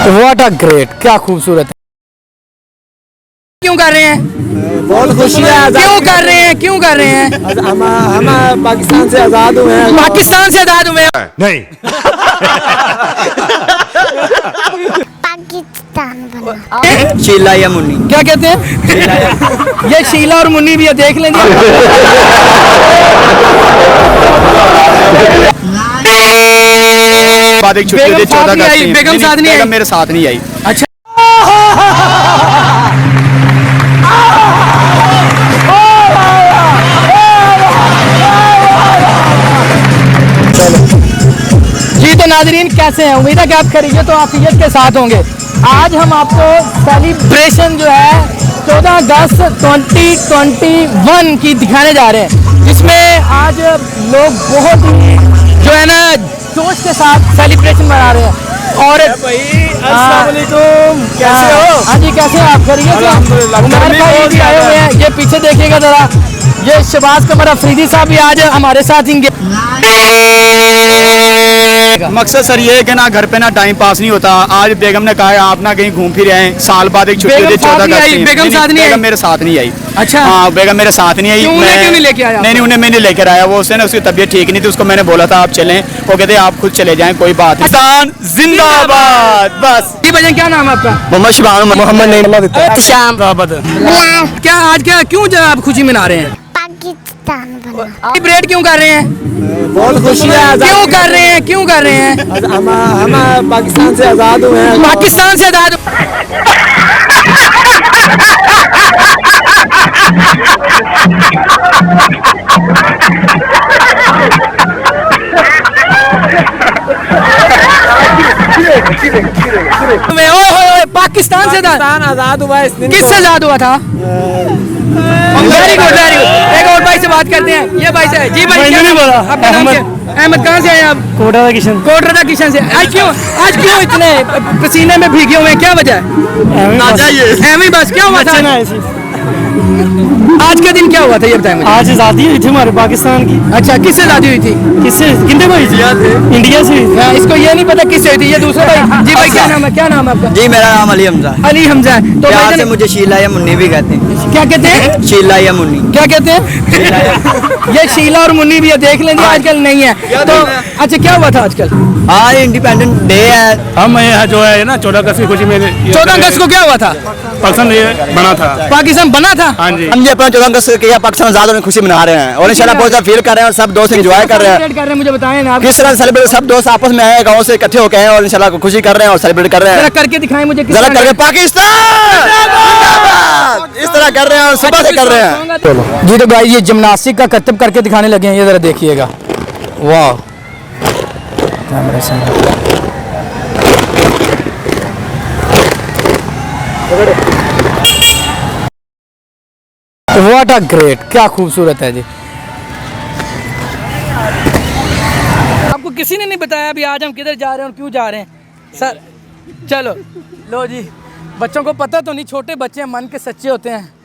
What a great, क्या खूबसूरत है। क्यों कर रहे हैं? बहुत खुशी है। क्यों कर रहे हैं? क्यों कर रहे हैं? हम पाकिस्तान से आजाद हुए हैं। पाकिस्तान से आजाद हुए हैं। नहीं। पाकिस्तान बना। शीला या मुन्नी। क्या कहते हैं? ये शीला और मुन्नी भी है, देख लेंगे। बाद एक छुट्टी होती है 14 अगस्त की। बेगम साथ नहीं आई। बेगम मेरे साथ नहीं आई। अच्छा, जी तो नाजरीन कैसे हैं? उम्मीद है कि आप खरीदे तो आफियत के साथ होंगे। आज हम आपको सेलिब्रेशन जो है 14 अगस्त 2021 की दिखाने जा रहे हैं, जिसमें आज लोग बहुत ही जो है ना जोश के साथ सेलिब्रेशन मना रहे हैं। और भाई अस्सलाम वालेकुम, कैसे हो? हाँ जी, कैसे हैं आप? खरीदे से? अल्हम्दुलिल्लाह। उमर गर्मी भाई बहुत भी आए हुए हैं। ये पीछे देखिएगा जरा, ये शहबाज कमर अफरीदी साहब भी आज हमारे साथ ही मकसद सर ये है कि ना घर पे ना टाइम पास नहीं होता। आज बेगम ने कहा है आप ना कहीं घूम फिर आए। साल बाद एक छुट्टी बेगम होती है 14 साथ नहीं अगस्त आई, की। बेगम साथ नहीं आई। बेगम मेरे साथ नहीं आई। अच्छा, हाँ, बेगम मेरे साथ नहीं आई। क्यों? उन्हें क्यों नहीं लेके आया? नहीं, उन्हें मैंने लेकर आया। वो उसने ना उसकी तबीयत ठीक नहीं थी, उसको मैंने बोला था आप चलें। वो कहते आप खुद चले जाएं, कोई बात नहीं। पाकिस्तान जिंदाबाद। बस जी भजन, क्या नाम है आपका? मोहम्मद शाम क्या आज क्या क्यों जो आप खुशी मना रहे हैं? पाकिस्तान बना। सेलिब्रेट क्यों कर रहे हैं? बहुत खुशी है। क्यों कर रहे हैं? क्यों कर रहे हैं? हम पाकिस्तान से आजाद हुए हैं। पाकिस्तान से आजाद। पाकिस्तान से आजाद हुआ है इस दिन। किससे आजाद हुआ था? Very good, very good. एक और भाई से बात करते हैं। ये भाई से। जी भाई, क्या नाम? आपका नाम क्या? अहमद। कहाँ से आए आप? कोटा किशन। कोटरा किशन से। आज क्यों इतने पसीने में भीगे हुए हैं? क्या वजह है? एवं बस क्या हुआ था? आज का दिन क्या हुआ था ये बताएं मुझे। आज आज़ादी हुई थी हमारे पाकिस्तान की। अच्छा, किससे आजादी हुई थी? किससे? कितने भाई थी? इंडिया से। इसको ये नहीं पता किससे हुई थी। ये दूसरा भाई। जी भाई, क्या नाम है? क्या नाम है आपका? जी मेरा नाम अली हमजा। अली हमजा है। तो प्यार भाई से मुझे शीला या मुन्नी भी कहते हैं। क्या कहते हैं? शीला या मुन्नी। क्या कहते हैं? ये शीला और मुन्नी भी है, देख लेंगे। आजकल नहीं है तो। अच्छा, क्या हुआ था आजकल? आज इंडिपेंडेंट डे है। हम यहाँ जो है ना 14 अगस्त की खुशी में 14 अगस्त को क्या हुआ था? पाकिस्तान ये बना था। पाकिस्तान बना था। हाँ जी। हम ये अपना 14 अगस्त के पाकिस्तान आजाद होने की खुशी मना रहे हैं और इंशाल्लाह बहुत ज्यादा फील कर रहे हैं और सब दोस्त एंजॉय कर रहे हैं। सेलिब्रेट कर रहे हैं, मुझे बताएं ना आप। किस तरह सेलिब्रेट सब दोस्त आपस में आए, गांव से इकट्ठे होके हैं और इंशाल्लाह खुशी कर रहे हैं और सेलिब्रेट कर रहे जरा हैं। करके दिखाएं मुझे किस जरा तरह करके पाकिस्तान जिंदाबाद! इस तरह कर रहे हैं और सुबह से कर रहे हैं। जी तो भाई ये जिम्नास्टिक का करतब करके दिखाने लगे हैं। ये जरा देखिएगा। वाह, कैमरे से व्हाट अ ग्रेट, क्या खूबसूरत है जी। आपको किसी ने नहीं बताया अभी आज हम किधर जा रहे हैं और क्यों जा रहे हैं सर? चलो लो जी, बच्चों को पता तो नहीं, छोटे बच्चे हैं, मन के सच्चे होते हैं।